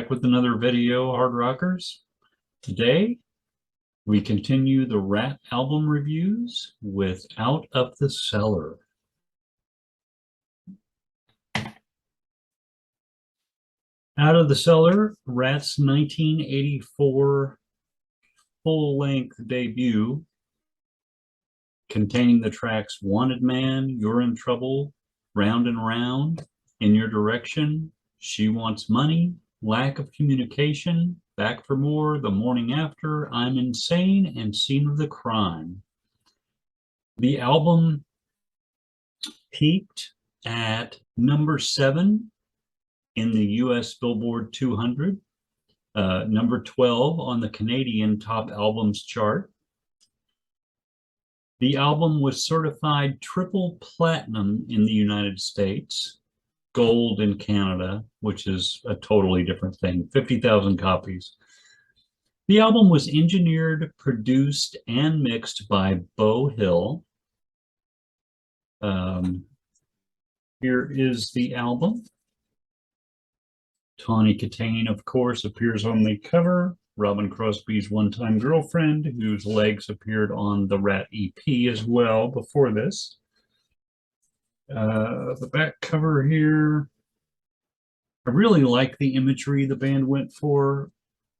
back with another video, Hard Rockers. Today, we continue the Ratt album reviews with Out of the Cellar. Out of the Cellar, Ratt's 1984 full-length debut, containing the tracks Wanted Man, You're in Trouble, Round and Round, In Your Direction, She Wants Money, Lack of Communication, Back for More, The Morning After, I'm Insane, and Scene of the Crime. The album peaked at number 7 in the US Billboard 200, number 12 on the Canadian Top Albums chart. The album was certified triple platinum in the United States, gold in Canada, which is a totally different thing, 50,000 copies. The album was engineered, produced, and mixed by BEAU Hill. Here is the album. Tawny Katane, of course, appears on the cover. Robin Crosby's one-time girlfriend, whose legs appeared on the Ratt EP as well before this. The back cover here. I really like the imagery the band went for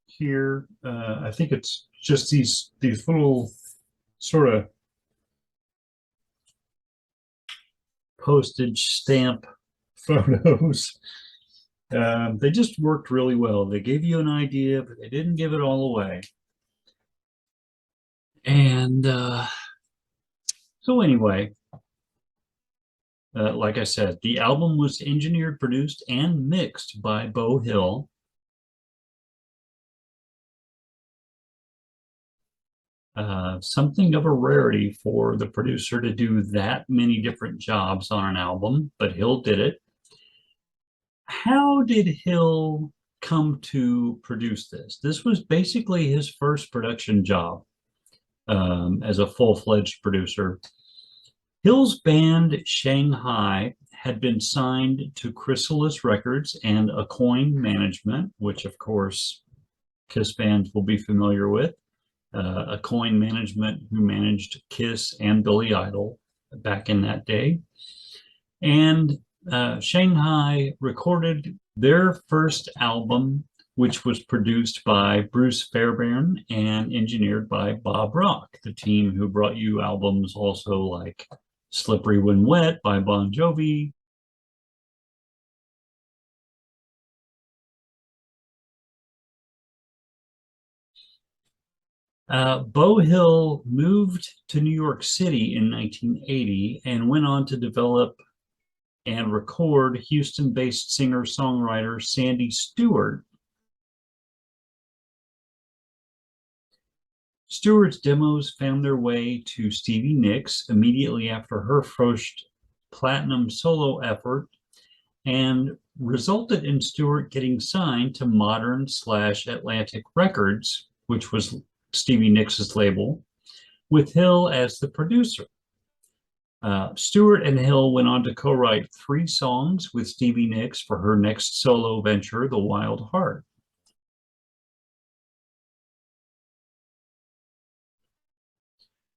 here. I think it's just these little sort of postage stamp photos. They just worked really well. They gave you an idea, but they didn't give it all away. And so anyway, like I said, the album was engineered, produced, and mixed by BEAU Hill. Something of a rarity for the producer to do that many different jobs on an album, but Hill did it. How did Hill come to produce this? This was basically his first production job as a full-fledged producer. Hill's band Shanghai had been signed to Chrysalis Records and Acoin Management, which of course Kiss fans will be familiar with. Acoin Management, who managed Kiss and Billy Idol back in that day. And Shanghai recorded their first album, which was produced by Bruce Fairbairn and engineered by Bob Rock, the team who brought you albums also like Slippery When Wet by Bon Jovi. BEAU Hill moved to New York City in 1980 and went on to develop and record Houston-based singer-songwriter Sandy Stewart. Stewart's demos found their way to Stevie Nicks immediately after her first platinum solo effort and resulted in Stewart getting signed to Modern/Atlantic Records, which was Stevie Nicks' label, with Hill as the producer. Stewart and Hill went on to co-write 3 songs with Stevie Nicks for her next solo venture, The Wild Heart.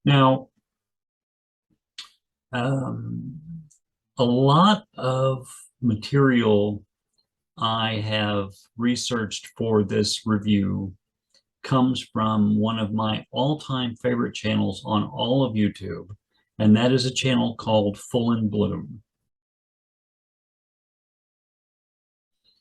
Now, a lot of material I have researched for this review comes from one of my all-time favorite channels on all of YouTube, and that is a channel called Full in Bloom.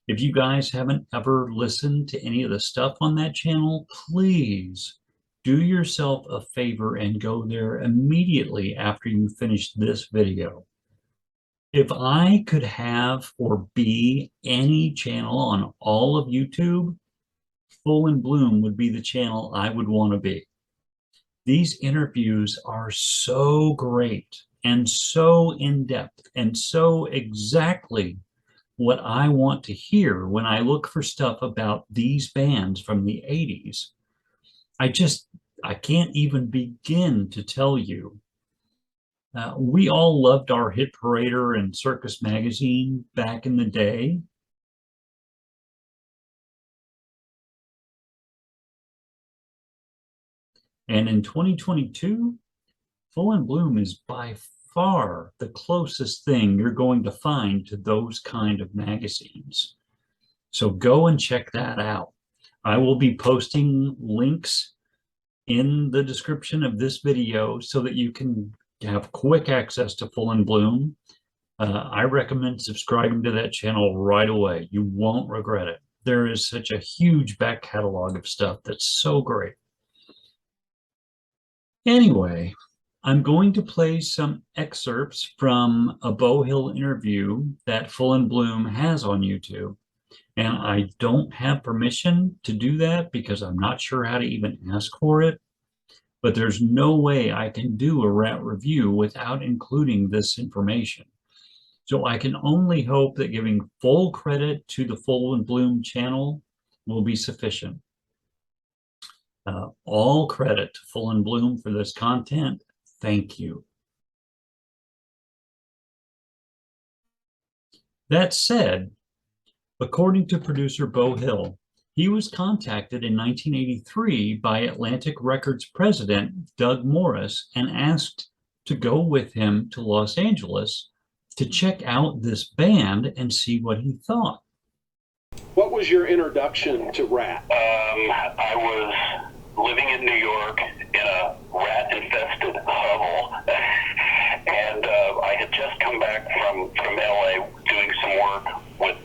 If you guys haven't ever listened to any of the stuff on that channel, please do yourself a favor and go there immediately after you finish this video. If I could have or be any channel on all of YouTube, Full in Bloom would be the channel I would want to be. These interviews are so great and so in-depth and so exactly what I want to hear when I look for stuff about these bands from the 80s. I can't even begin to tell you. We all loved our Hit Parader and Circus Magazine back in the day. And in 2022, Full and Bloom is by far the closest thing you're going to find to those kind of magazines. So go and check that out. I will be posting links in the description of this video so that you can have quick access to Full and Bloom. I recommend subscribing to that channel right away. You won't regret it. There is such a huge back catalog of stuff that's so great. Anyway, I'm going to play some excerpts from a Beau Hill interview that Full and Bloom has on YouTube. And I don't have permission to do that because I'm not sure how to even ask for it. But there's no way I can do a Ratt review without including this information. So I can only hope that giving full credit to the Full and Bloom channel will be sufficient. All credit to Full and Bloom for this content. Thank you. That said, according to producer Beau Hill, he was contacted in 1983 by Atlantic Records president Doug Morris and asked to go with him to Los Angeles to check out this band and see what he thought. What was your introduction to Ratt? I was living in New York in a rat-infested hovel, and I had just come back from LA doing some work with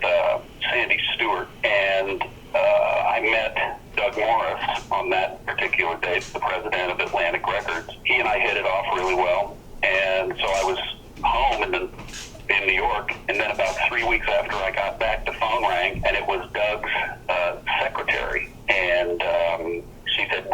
Sandy Stewart, and I met Doug Morris on that particular date, the president of Atlantic Records. He and I hit it off really well, and so I was home in New York, and then about 3 weeks after I got back, the phone rang, and it was Doug's secretary, and she said,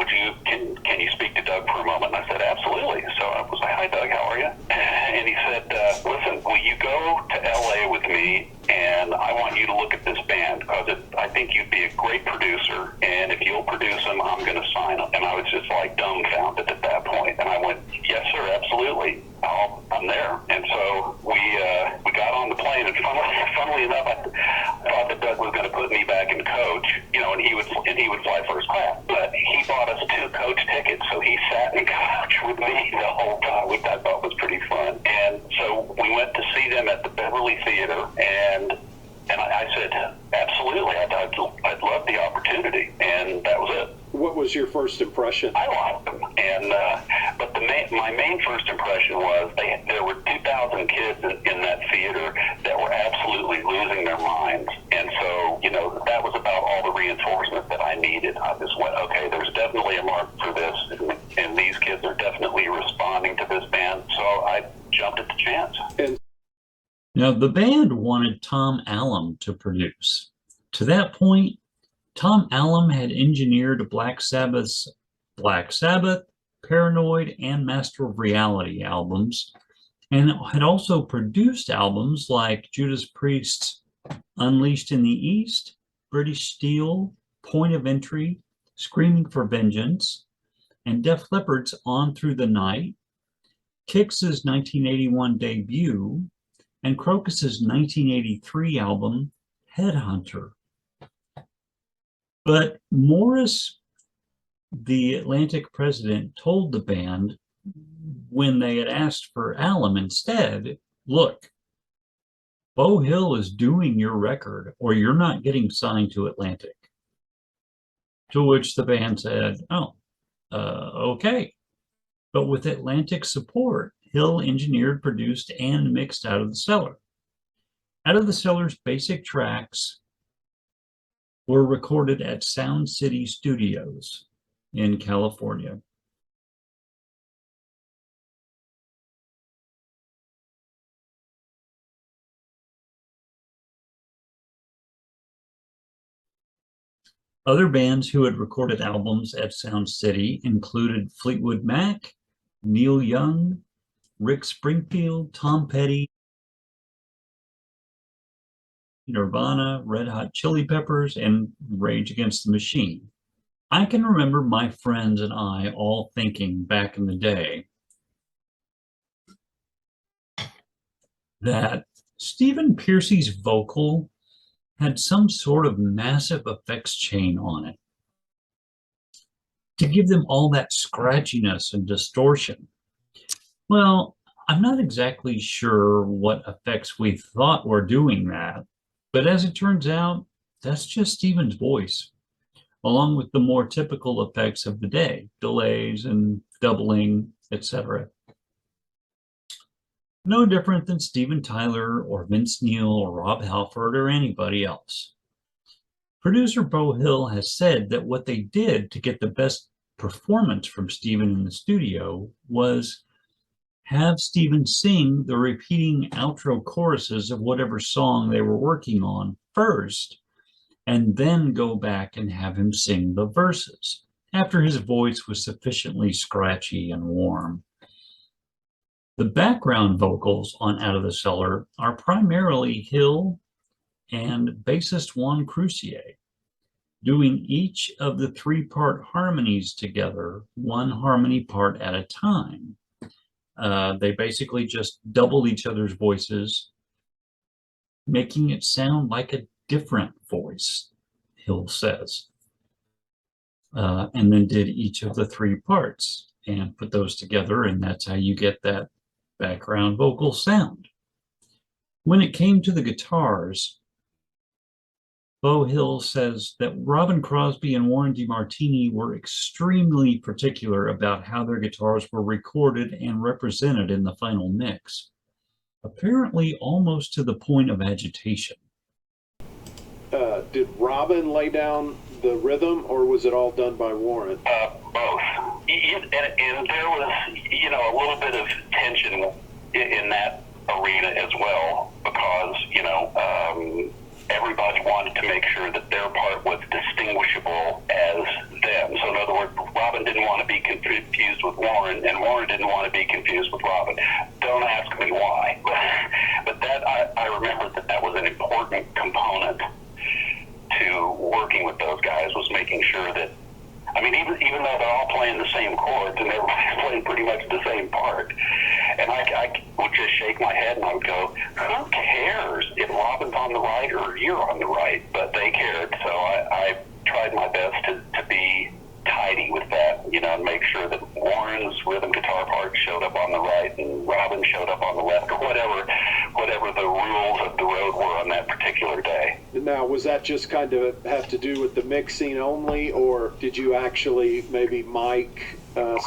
can you speak to Doug for a moment? And I said, absolutely. So I was like, hi, Doug, how are you? And he said, listen, will you go to LA with me, and I want you to look at this band, because I think you'd be a great producer, and if you'll produce them, I'm going to sign them. And I was just like dumbfounded at that point. And I went, yes, sir, absolutely. I'm there. And so we got on the plane, and funnily enough, I thought that Doug was going to put me back in coach, and he would fly first class. But he bought us 2 coach tickets, so he sat in coach with me the whole time, which I thought was pretty fun. And so we went to see them at the Beverly Theater, and I said, absolutely, I'd love the opportunity, and that was it. What was your first impression? I liked them, but my main first impression was there were 2,000 kids in that theater that were absolutely losing their minds, and so that was about all the reinforcement that I needed. I just went, okay, there's definitely a market for this, and these kids are definitely responding to this band, so I jumped at the chance. Now, the band wanted Tom Allom to produce. To that point, Tom Allom had engineered Black Sabbath's Black Sabbath, Paranoid, and Master of Reality albums, and had also produced albums like Judas Priest's Unleashed in the East, British Steel, Point of Entry, Screaming for Vengeance, and Def Leppard's On Through the Night, Kix's 1981 debut, and Crocus's 1983 album, Headhunter. But Morris, the Atlantic president, told the band when they had asked for Allom instead, look, Beau Hill is doing your record or you're not getting signed to Atlantic. To which the band said, okay. But with Atlantic support, Hill engineered, produced, and mixed Out of the Cellar. Out of the Cellar's basic tracks were recorded at Sound City Studios in California. Other bands who had recorded albums at Sound City included Fleetwood Mac, Neil Young, Rick Springfield, Tom Petty, Nirvana, Red Hot Chili Peppers, and Rage Against the Machine. I can remember my friends and I all thinking back in the day that Stephen Pearcy's vocal had some sort of massive effects chain on it. to give them all that scratchiness and distortion? Well, I'm not exactly sure what effects we thought were doing that, but as it turns out, that's just Stephen's voice, along with the more typical effects of the day, delays and doubling, etc. No different than Steven Tyler or Vince Neil or Rob Halford or anybody else. Producer Beau Hill has said that what they did to get the best performance from Steven in the studio was have Steven sing the repeating outro choruses of whatever song they were working on first, and then go back and have him sing the verses after his voice was sufficiently scratchy and warm. The background vocals on Out of the Cellar are primarily Hill and bassist Juan Crucier, doing each of the three-part harmonies together, one harmony part at a time. They basically just doubled each other's voices, making it sound like a different voice, Hill says. And then did each of the three parts and put those together, and that's how you get that background vocal sound. When it came to the guitars, Beau Hill says that Robin Crosby and Warren DeMartini were extremely particular about how their guitars were recorded and represented in the final mix, apparently almost to the point of agitation. Did Robin lay down the rhythm, or was it all done by Warren? Both. And there was, a little bit of tension in that arena as well, because, everybody wanted to make sure that their part was distinguishable as them. So in other words, Robin didn't want to be confused with Warren, and Warren didn't want to be confused with Robin. Don't ask me why. But that I remember that was an important component to working with those guys, was making sure that, even though they're all playing the same chords and everybody's playing pretty much the same part, and I would just shake my head and I would go, who cares if Robin's on the right or you're on the right? But they cared, so I tried my best to be tidy with that, and make sure that Warren's rhythm guitar part showed up on the right and Robin showed up on the left, or whatever the rules of the road were on that particular day. Now, was that just kind of have to do with the mixing only, or did you actually maybe mic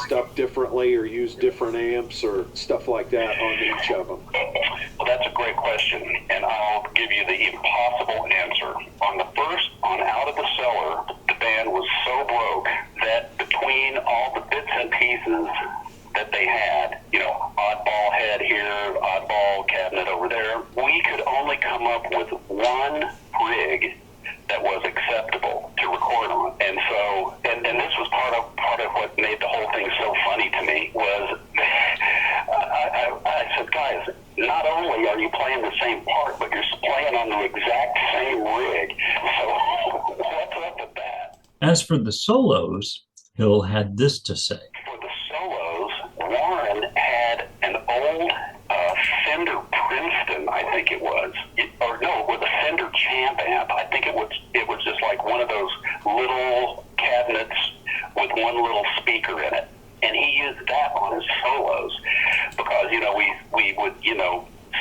stuff differently or use different amps or stuff like that on each of them? Well, that's a great question, and I'll give you the impossible answer. On Out of the Cellar, the band was so broke that between all the bits and pieces that they had, oddball head here, oddball cabinet over there, we could only come up with one rig that was acceptable to record on. And so, and this was part of what made the whole thing so funny to me, was I said, guys, not only are you playing the same part, but you're playing on the exact same rig. So what's up with that? As for the solos, Hill had this to say. For the solos, Warren had an old Fender Princeton, I think it was, or no, it was a Fender Champ amp. I think it was just like one of those little cabinets with one little speaker in it, and he used that on his solos because we would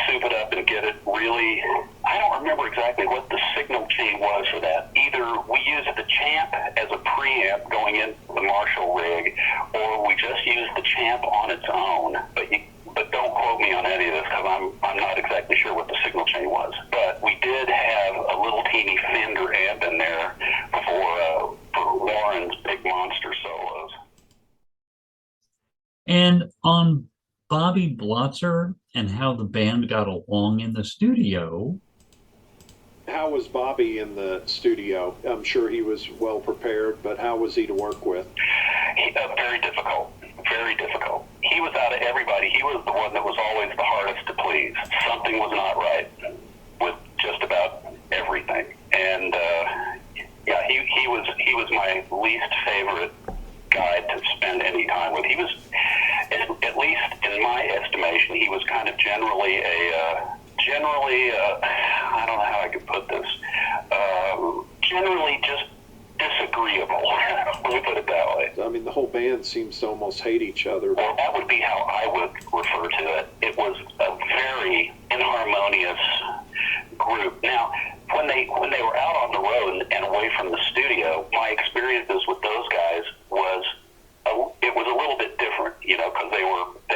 soup it up and get it really. I don't remember exactly what the signal chain was for that. Either we used the Champ as a preamp going into the Marshall rig, or we just used the Champ on its own. But don't quote me on any of this, because I'm not exactly sure what the signal chain was. But we did have a little teeny Fender amp in there for Warren's big monster solos. And on Bobby Blotzer and how the band got along in the studio. How was Bobby in the studio? I'm sure he was well prepared, but how was he to work with? Very difficult. Very difficult. He was out of everybody. He was the one that was always the hardest to please. Something was not right with just about everything. And he was my least favorite guy to spend any time with. He was, at least in my estimation, he was kind of generally I don't know how I could put this, generally just disagreeable. Let me put it that way. I mean, the seems to almost hate each other. Well, that would be how I would refer to it. It was a very inharmonious group. Now, when they were out on the road and away from the studio, my experiences with those guys was it was a little bit different, you know, because they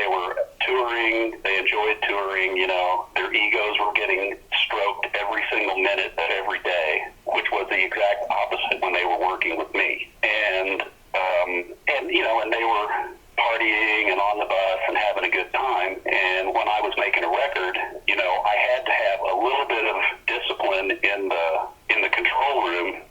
were touring, they enjoyed touring, you know, their egos were getting stroked every single minute of every day, which was the exact opposite when they were working with me. And you know, and they were partying and on the bus and having a good time. And when I was making a record, you know, I had to have a little bit of discipline in the control room.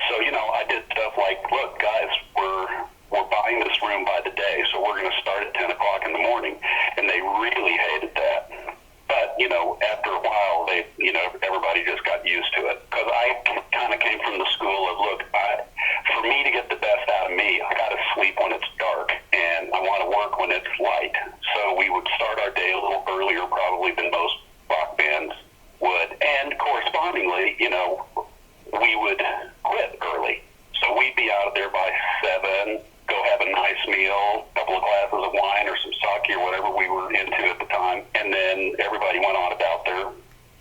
So, you know, I did stuff like, look, guys, we're buying this room by the day, so we're going to start at 10 o'clock in the morning. And they really hated that. But, you know, after a while, you know, everybody just got used to it. Because I kind of came from the school of, look, for me to get the best out of me, I got to sleep when it's dark, and I want to work when it's light. So we would start our day a little earlier probably than most rock bands would. And correspondingly, you know, we would quit early. So we'd be out of there by 7, go have a nice meal, a couple of glasses of wine or some sake or whatever we were into at the time, and then everybody went on about their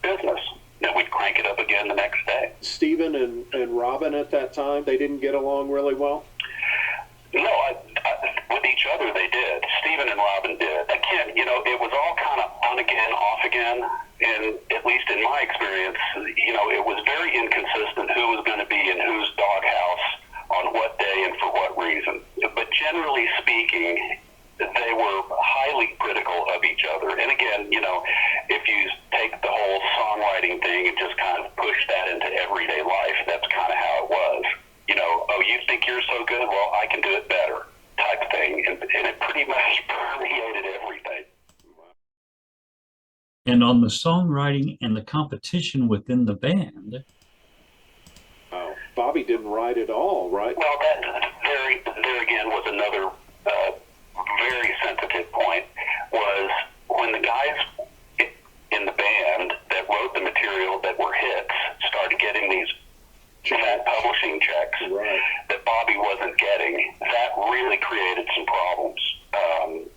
business. Then we'd crank it up again the next day. Steven and Robin at that time, they didn't get along really well? No, with each other they did. Steven and Robin did. Again, you know, it was all kind of on again, off again, and at least in my experience, you know, it was very inconsistent who was going to be in whose doghouse on what day and for what reason. But generally speaking, they were highly critical of each other. And again, you know, if you take the whole songwriting thing and just kind of push that into everyday life, that's kind of how it was. You know, oh, you think you're so good? Well, I can do it better type thing. And it pretty much permeated everything. And on the songwriting and the competition within the band. Oh, Bobby didn't write at all, right? Well, that there again was another very sensitive point, was when the guys in the band that wrote the material that were hits started getting these fat publishing checks Right. that Bobby wasn't getting, that really created some problems.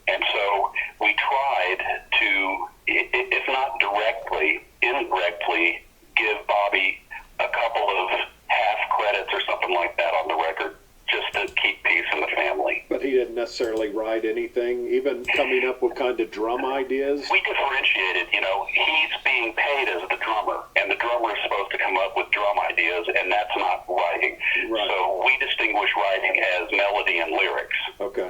And so we tried to, if not directly, indirectly give Bobby a couple of half credits or something like that on the record, just to keep peace in the family. But he didn't necessarily write anything, even coming up with kind of drum ideas? We differentiated, you know, he's being paid as the drummer, and the drummer is supposed to come up with drum ideas, and that's not writing. Right. So we distinguish writing as melody and lyrics. Okay.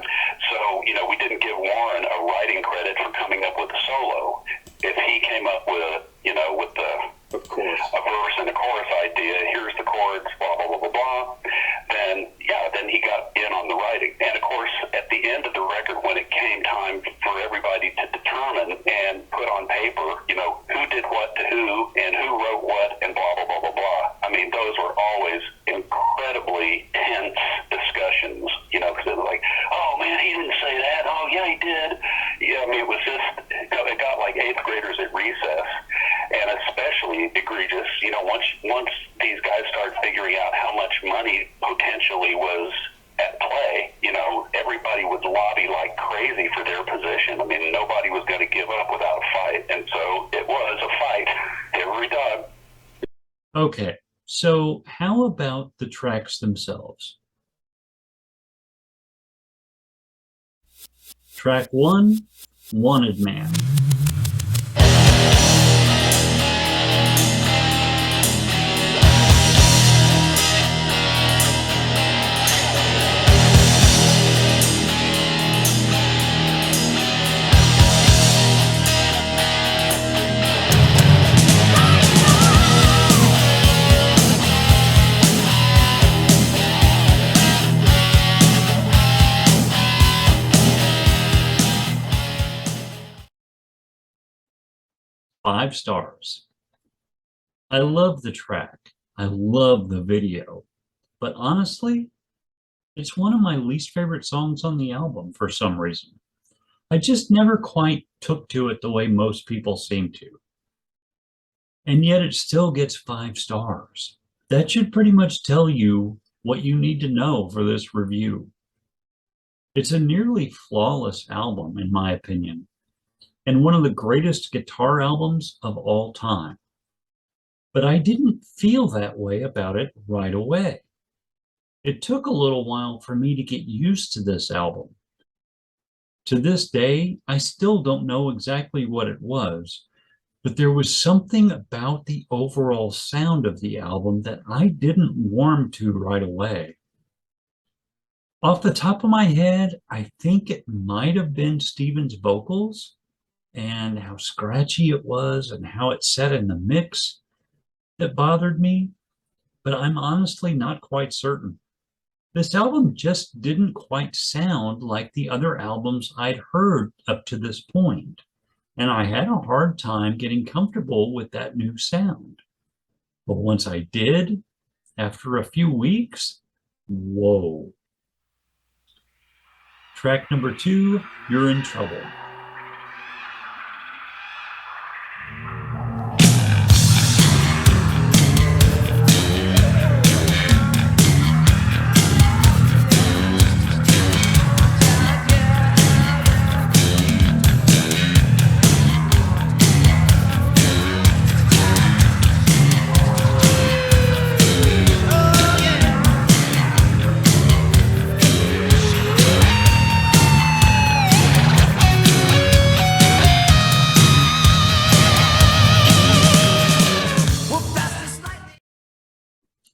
So, you know, we didn't give Warren a writing credit for coming up with a solo. If he came up with, you know, with Of course. a verse and a chorus idea, here's the chords, blah, blah, blah, blah, blah, then he got in on the writing. And of course, at the end of the record, when it came time for everybody to determine and put on paper, you know, who did what to who and who wrote what and blah, blah, blah, blah, blah. I mean, those were always incredibly tense discussions, you know, because it was like, oh man, he didn't say that. Oh yeah, he did. Yeah, I mean, it was just, it got like 8th graders at recess. And especially egregious, you know, once these guys start figuring out how much money potentially was at play, you know, everybody would lobby like crazy for their position. I mean, nobody was going to give up without a fight. And so it was a fight every time. Okay, so how about the tracks themselves? Track 1, Wanted Man. Five stars. I love the track. I love the video. But honestly, it's one of my least favorite songs on the album for some reason. I just never quite took to it the way most people seem to. And yet it still gets 5 stars. That should pretty much tell you what you need to know for this review. It's a nearly flawless album, in my opinion, and one of the greatest guitar albums of all time. But I didn't feel that way about it right away. It took a little while for me to get used to this album. To this day, I still don't know exactly what it was, but there was something about the overall sound of the album that I didn't warm to right away. Off the top of my head, I think it might have been Steven's vocals and how scratchy it was and how it set in the mix that bothered me, but I'm honestly not quite certain. This album just didn't quite sound like the other albums I'd heard up to this point, and I had a hard time getting comfortable with that new sound. But once I did, after a few weeks, whoa. Track number 2, You're in Trouble.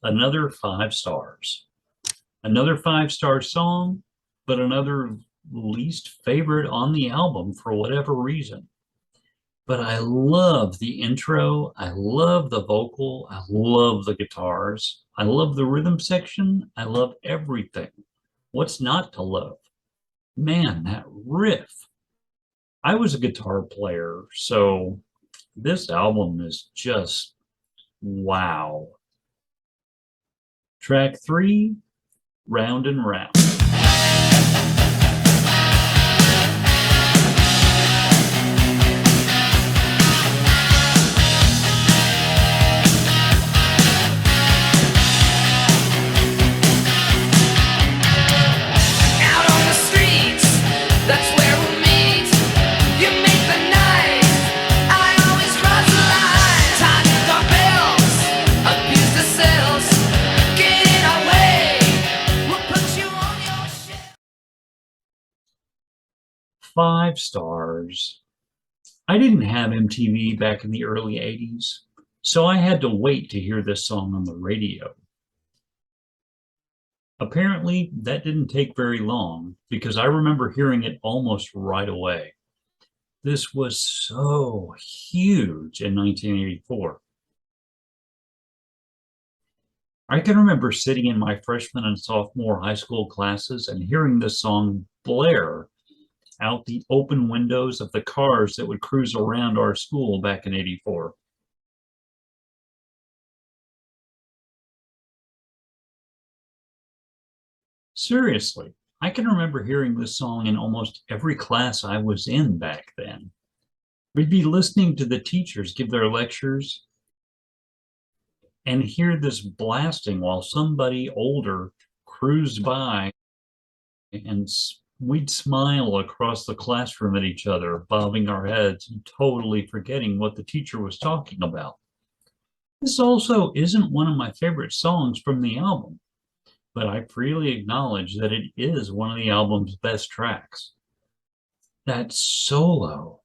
Another 5 stars. Another 5-star song, but another least favorite on the album for whatever reason. But I love the intro. I love the vocal. I love the guitars. I love the rhythm section. I love everything. What's not to love? Man, that riff. I was a guitar player, so this album is just wow. Track 3, Round and Round. Five stars. I didn't have MTV back in the early 80s, so I had to wait to hear this song on the radio. Apparently, that didn't take very long because I remember hearing it almost right away. This was so huge in 1984. I can remember sitting in my freshman and sophomore high school classes and hearing this song blare out the open windows of the cars that would cruise around our school back in '84. Seriously, I can remember hearing this song in almost every class I was in back then. We'd be listening to the teachers give their lectures and hear this blasting while somebody older cruised by, and we'd smile across the classroom at each other, bobbing our heads and totally forgetting what the teacher was talking about. This also isn't one of my favorite songs from the album, but I freely acknowledge that it is one of the album's best tracks. That solo.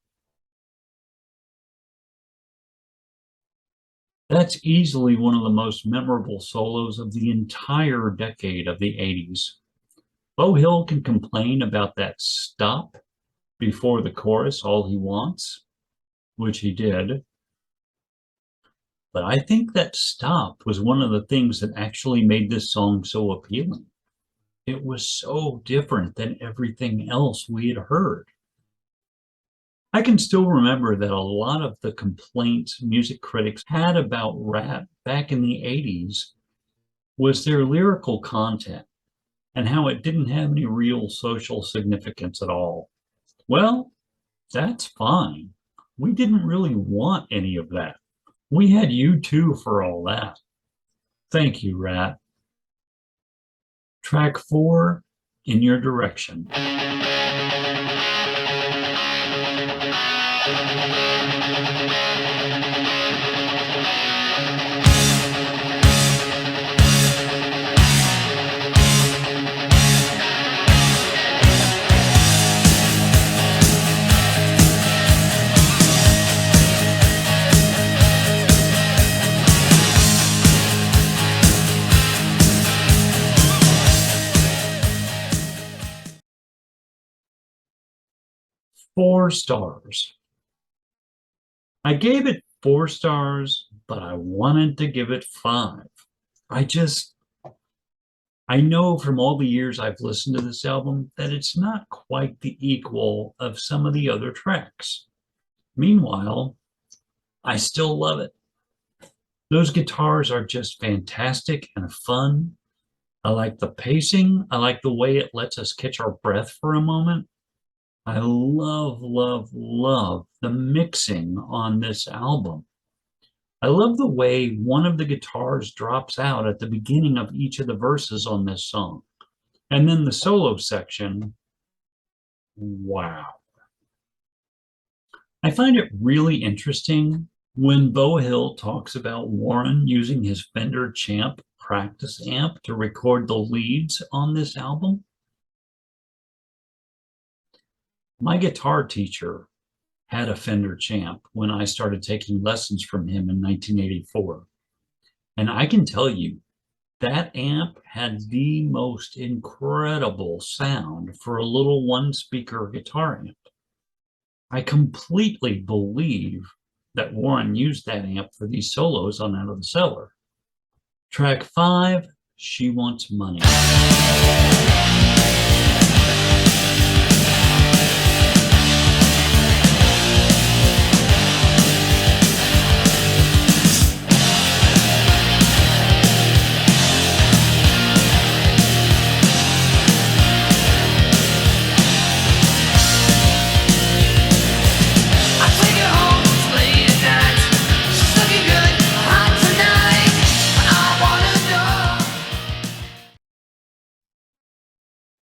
That's easily one of the most memorable solos of the entire decade of the 80s. Beau Hill can complain about that stop before the chorus all he wants, which he did. But I think that stop was one of the things that actually made this song so appealing. It was so different than everything else we had heard. I can still remember that a lot of the complaints music critics had about Ratt back in the 80s was their lyrical content and how it didn't have any real social significance at all. Well, that's fine. We didn't really want any of that. We had U2 for all that. Thank you, Ratt. Track 4, in your direction. Four stars. I gave it 4 stars, but I wanted to give it 5. I know from all the years I've listened to this album that it's not quite the equal of some of the other tracks. Meanwhile, I still love it. Those guitars are just fantastic and fun. I like the pacing. I like the way it lets us catch our breath for a moment. I love, love, love the mixing on this album. I love the way one of the guitars drops out at the beginning of each of the verses on this song. And then the solo section, wow. I find it really interesting when Beau Hill talks about Warren using his Fender Champ practice amp to record the leads on this album. My guitar teacher had a Fender Champ when I started taking lessons from him in 1984. And I can tell you, that amp had the most incredible sound for a little one-speaker guitar amp. I completely believe that Warren used that amp for these solos on Out of the Cellar. Track 5, She Wants Money.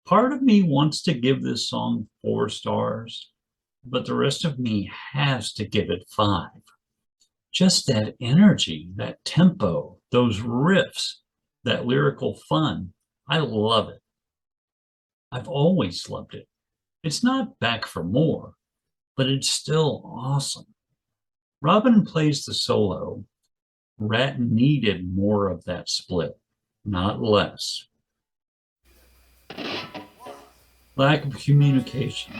Part of me wants to give this song 4 stars, but the rest of me has to give it 5. Just that energy, that tempo, those riffs, that lyrical fun, I love it. I've always loved it. It's not back for more, but it's still awesome. Robin plays the solo. Ratt needed more of that split, not less. Lack of communication.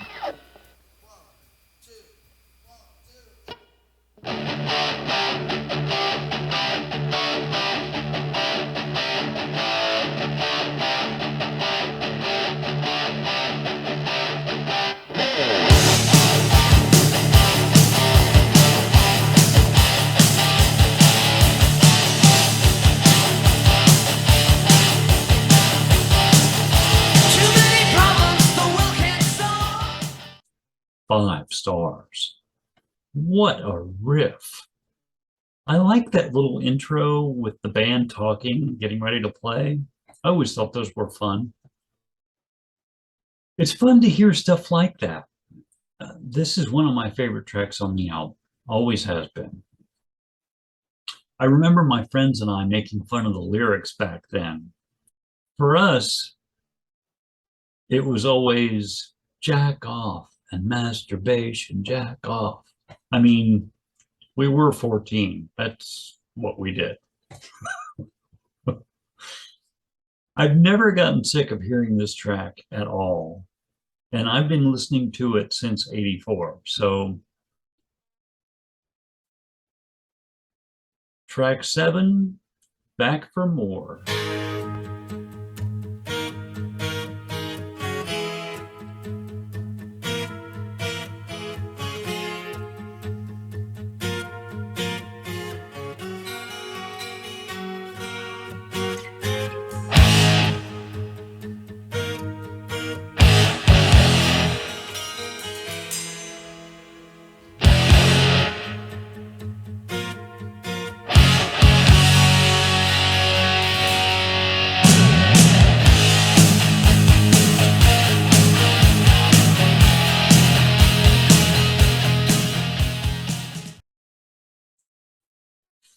Five stars. What a riff. I like that little intro with the band talking, getting ready to play. I always thought those were fun. It's fun to hear stuff like that. This is one of my favorite tracks on the album. Always has been. I remember my friends and I making fun of the lyrics back then. For us, it was always jack off and masturbation, jack off. I mean, we were 14. That's what we did. I've never gotten sick of hearing this track at all. And I've been listening to it since '84. So track 7, Back for More.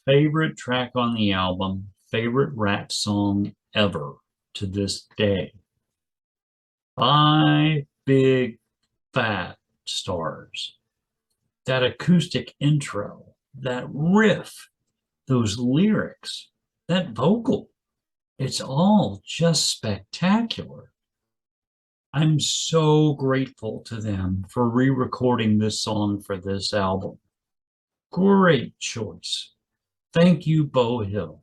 Favorite track on the album, favorite Ratt song ever to this day. 5 big fat stars. That acoustic intro, that riff, those lyrics, that vocal, it's all just spectacular. I'm so grateful to them for re-recording this song for this album. Great choice. Thank you, BEAU Hill.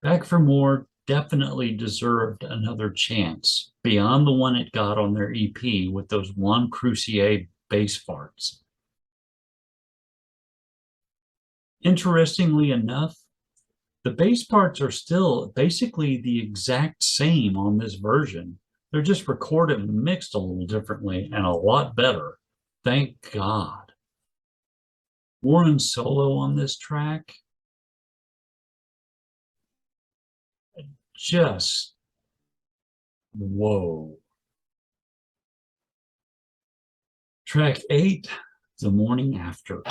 Back for More definitely deserved another chance beyond the one it got on their EP with those Juan Crucier bass parts. Interestingly enough, the bass parts are still basically the exact same on this version. They're just recorded and mixed a little differently and a lot better. Thank God. Warren's solo on this track, just whoa. Track 8, The Morning After.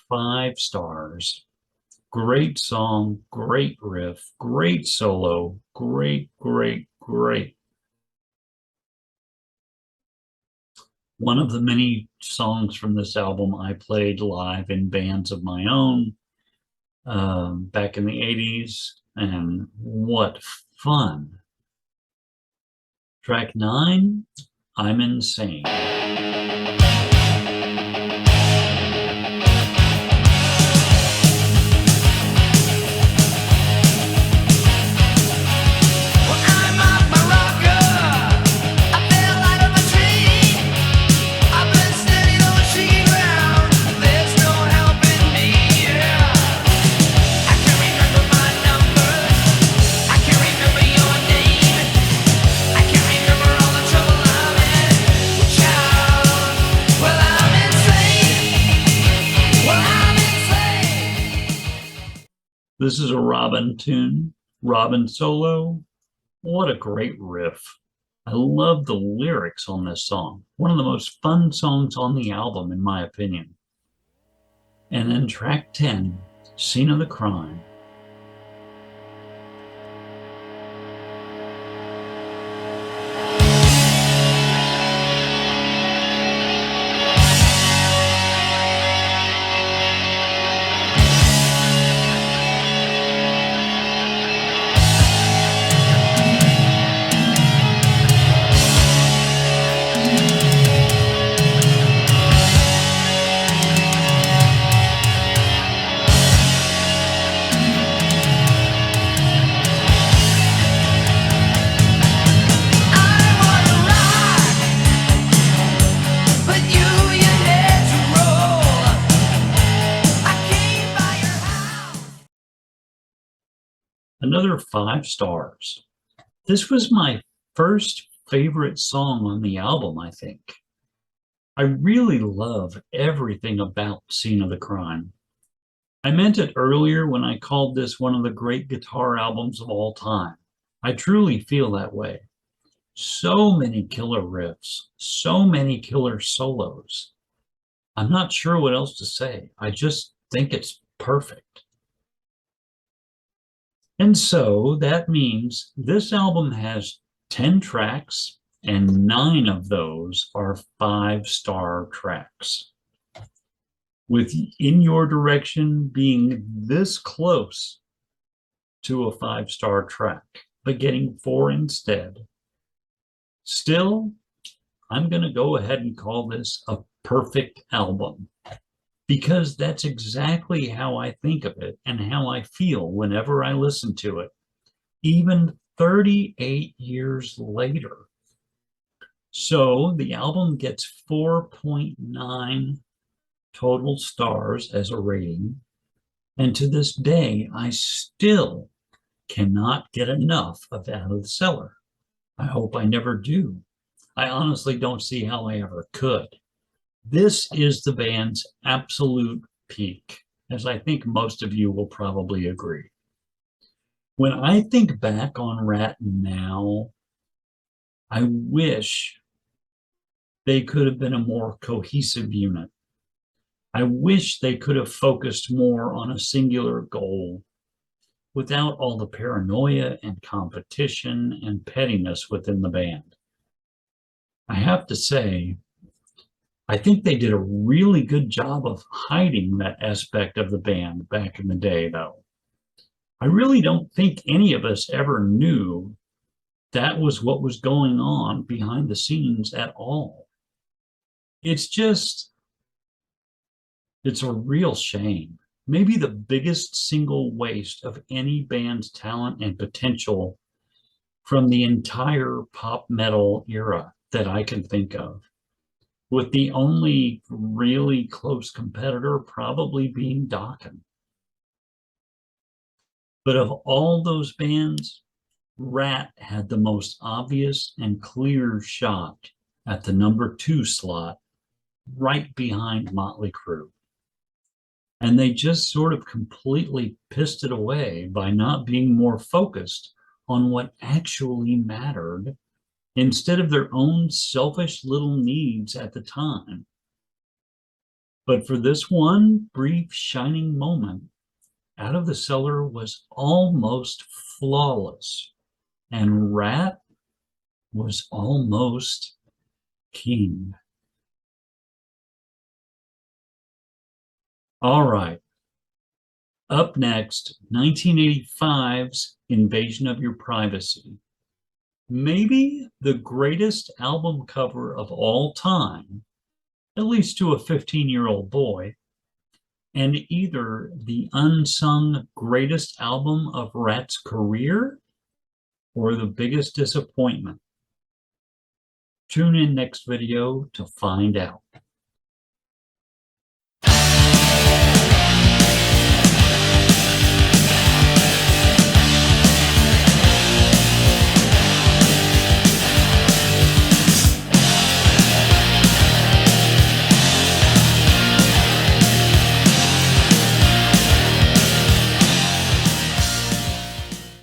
5 stars. Great song, great riff, great solo, great. One of the many songs from this album I played live in bands of my own back in the 80s, and what fun. Track 9, I'm Insane. This is a Robin tune, Robin solo. What a great riff. I love the lyrics on this song. One of the most fun songs on the album, in my opinion. And then track 10, Scene of the Crime. Another 5 stars. This was my first favorite song on the album, I think. I really love everything about Scene of the Crime. I meant it earlier when I called this one of the great guitar albums of all time. I truly feel that way. So many killer riffs, so many killer solos. I'm not sure what else to say. I just think it's perfect. And so that means this album has 10 tracks, and 9 of those are 5-star tracks. With In Your Direction being this close to a 5-star track, but getting 4 instead. Still, I'm going to go ahead and call this a perfect album, because that's exactly how I think of it and how I feel whenever I listen to it, even 38 years later. So the album gets 4.9 total stars as a rating, And to this day, I still cannot get enough of Out of the Cellar. I hope I never do. I honestly don't see how I ever could. This is the band's absolute peak, as I think most of you will probably agree. When I think back on Ratt now, I wish they could have been a more cohesive unit. I wish they could have focused more on a singular goal without all the paranoia and competition and pettiness within the band. I have to say, I think they did a really good job of hiding that aspect of the band back in the day, though. I really don't think any of us ever knew that was what was going on behind the scenes at all. It's a real shame. Maybe the biggest single waste of any band's talent and potential from the entire pop metal era that I can think of, with the only really close competitor probably being Dokken. But of all those bands, Ratt had the most obvious and clear shot at the number 2 slot, right behind Motley Crue. And they just sort of completely pissed it away by not being more focused on what actually mattered instead of their own selfish little needs at the time. But for this one brief shining moment, Out of the Cellar was almost flawless, and Ratt was almost king. All right. Up next, 1985's Invasion of Your Privacy. Maybe the greatest album cover of all time, at least to a 15-year-old boy, and either the unsung greatest album of Ratt's career or the biggest disappointment. Tune in next video to find out.